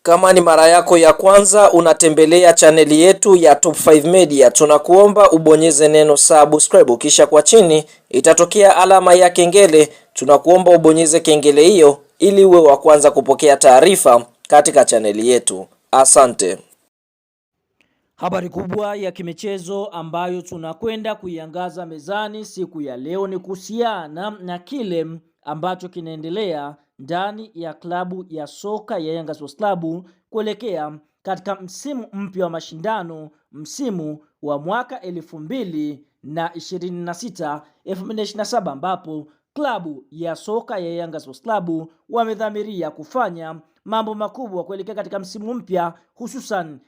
Kama ni mara yako ya kwanza unatembelea chaneli yetu ya Top 5 Media, tunakuomba ubonyeze neno subscribe, kisha kwa chini itatokea alama ya kengele. Tunakuomba ubonyeze kengele hiyo ili uwe wa kwanza kupokea taarifa katika chaneli yetu. Asante. Habari kubwa ya kimichezo ambayo tunakwenda kuiangaza mezani siku ya leo ni kuhusiana na kile ambacho kinaendelea ndani ya klabu ya soka ya Yanga Sports Club kuelekea katika msimu mpya wa mashindano, msimu wa mwaka 2026-2027 ambapo klabu ya soka ya Yanga Sports Club wamedhamiria kufanya mambo makubwa kuelekea katika msimu mpya, hususan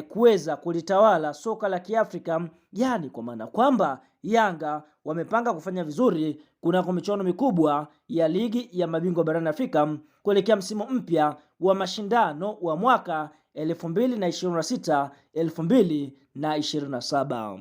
kuweza kulitawala soka la Kiafrika, yani kwa maana kwamba Yanga wamepanga kufanya vizuri kunako michuano mikubwa ya ligi ya mabingwa barani Afrika kuelekea msimu mpya wa mashindano wa mwaka 2026-2027.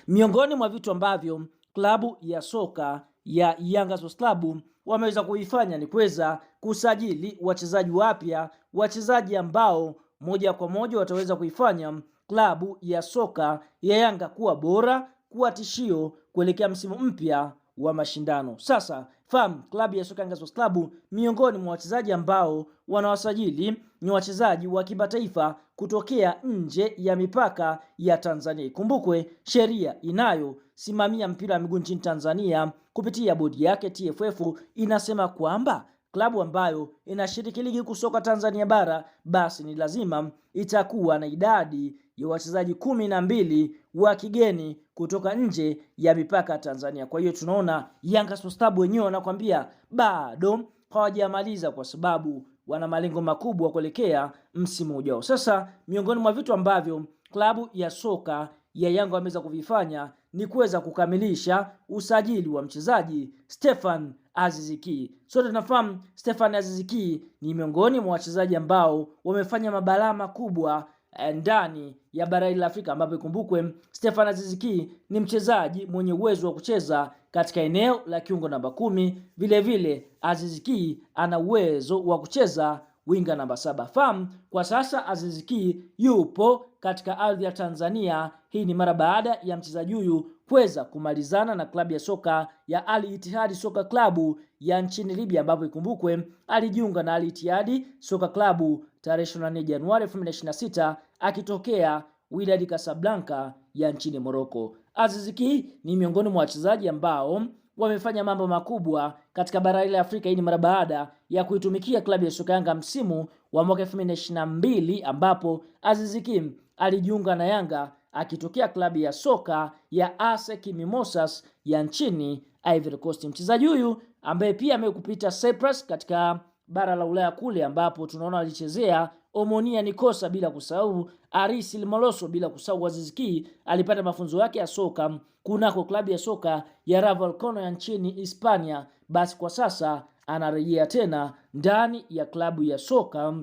Miongoni mwa vitu ambavyo klabu ya soka ya Yanga Sports Club wameweza kuifanya ni kuweza kusajili wachezaji wapya, wachezaji ambao moja kwa moja wataweza kuifanya klabu ya soka ya Yanga kuwa bora, kuwa tishio kuelekea msimu mpya wa mashindano. Sasa fahamu klabu ya soka Yanga Sports Club, miongoni mwa wachezaji ambao wanawasajili ni wachezaji wa kimataifa kutokea nje ya mipaka ya Tanzania. Kumbukwe sheria inayosimamia mpira wa miguu nchini Tanzania kupitia bodi yake TFF inasema kwamba klabu ambayo inashiriki ligi kusoka Tanzania bara basi ni lazima itakuwa na idadi ya wachezaji 12 wa kigeni kutoka nje ya mipaka Tanzania. Kwa hiyo tunaona Yanga Sports Club wenyewe wanakuambia bado hawajamaliza, kwa sababu wana malengo makubwa kuelekea msimu ujao. Sasa miongoni mwa vitu ambavyo klabu ya soka ya Yanga wameweza kuvifanya ni kuweza kukamilisha usajili wa mchezaji Stefan Aziz Ki. Sote tunafahamu Stefan Aziz Ki ni miongoni mwa wachezaji ambao wamefanya mabalaa makubwa ndani ya bara la Afrika, ambapo ikumbukwe Stefan Aziz Ki ni mchezaji mwenye uwezo wa kucheza katika eneo la kiungo namba 10. Vile vile Aziz Ki ana uwezo wa kucheza winga namba 7. Fahamu kwa sasa Aziz Ki yupo katika ardhi ya Tanzania. Hii ni mara baada ya mchezaji huyu kuweza kumalizana na klabu ya soka ya Al Ittihad Soka Club ya nchini Libya, ambapo ikumbukwe alijiunga na Al Ittihad Soka Club tarehe 24 Januari 2026 akitokea Wydad Casablanca ya nchini Morocco. Aziz Ki ni miongoni mwa wachezaji ambao wamefanya mambo makubwa katika bara la Afrika. Hii ni mara baada ya kuitumikia klabu ya soka Yanga msimu wa mwaka 2022 ambapo Aziz Ki alijiunga na Yanga akitokea klabu ya soka ya ASEC Mimosas ya nchini Ivory Coast. Mchezaji huyu ambaye pia amekupita Cyprus katika bara la Ulaya kule, ambapo tunaona alichezea Omonia Nicosia, bila kusahau Aris Moloso, bila kusahau Aziz Ki alipata mafunzo yake ya soka kunako klabu ya soka ya Rayo Vallecano ya nchini Hispania. Basi kwa sasa anarejea tena ndani ya klabu ya soka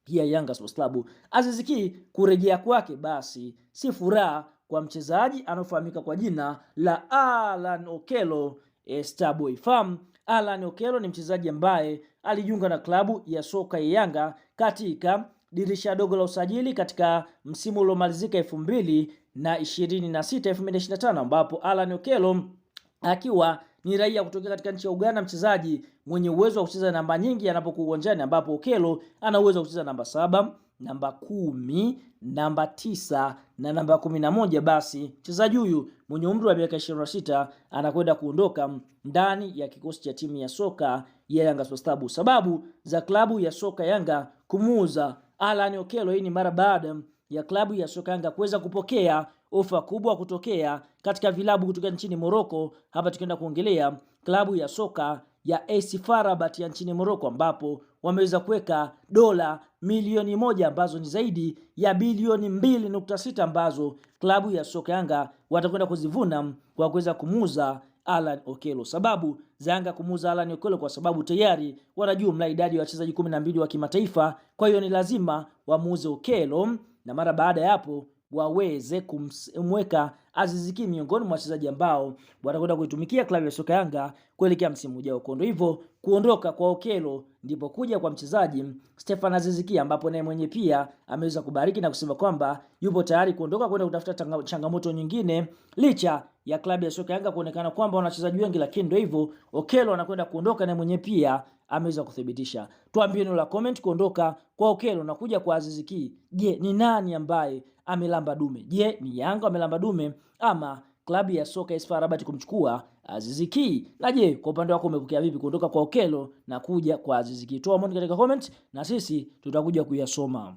ya Yanga Sports Club. Aziz Ki kurejea kwake basi si furaha kwa mchezaji anaofahamika kwa jina la Alan Okello Starboy. Fahamu Alan Okello ni mchezaji ambaye alijiunga na klabu ya soka ya Yanga katika dirisha dogo la usajili katika msimu uliomalizika 2026-2025, ambapo Alan Okello akiwa ni raia kutokea katika nchi ya Uganda, mchezaji mwenye uwezo wa kucheza namba nyingi anapokuwa uwanjani, ambapo Okello ana uwezo wa kucheza namba 7, namba 10, namba 9 na namba 11. Basi mchezaji huyu mwenye umri wa miaka 26 anakwenda kuondoka ndani ya kikosi cha timu ya soka ya Yanga Sports Club. Sababu za klabu ya soka Yanga kumuuza Alan Okello, hii ni mara baada ya klabu ya soka Yanga kuweza kupokea ofa kubwa kutokea katika vilabu kutoka nchini Morocco. Hapa tukienda kuongelea klabu ya soka ya AS FAR Rabat ya nchini Morocco, ambapo wameweza kuweka dola milioni 1 ambazo ni zaidi ya bilioni 2.6 ambazo klabu ya soka Yanga watakwenda kuzivuna kwa kuweza kumuuza Alan Okello. Sababu za Yanga kumuuza Alan Okello kwa sababu tayari wanajua mna idadi ya wachezaji 12 wa kimataifa, kwa hiyo ni lazima wamuuze Okello, na mara baada ya hapo waweze kumweka Aziz Ki miongoni mwa wachezaji ambao watakwenda kuitumikia klabu ya soka Yanga kuelekea msimu ujao. Kwa hivyo kuondoka kwa Okello ndipo kuja kwa mchezaji Stefan Aziz Ki, ambapo naye mwenye pia ameweza kubariki na kusema kwamba yupo tayari kuondoka kwenda kutafuta changamoto nyingine, licha ya klabu ya soka Yanga kuonekana kwamba wana wachezaji wengi, lakini ndio hivyo Okello anakwenda kuondoka na mwenye pia ameweza kuthibitisha. Tuambie neno la comment kuondoka kwa Okello na kuja kwa Aziz Ki. Je, ni nani ambaye amelamba dume? Je, ni Yanga amelamba dume ama klabu ya soka AS FAR Rabat kumchukua Aziz Ki? Na je, kwa upande wako umepokea vipi kuondoka kwa Okello na kuja kwa Aziz Ki? Toa maoni katika comment na sisi tutakuja kuyasoma.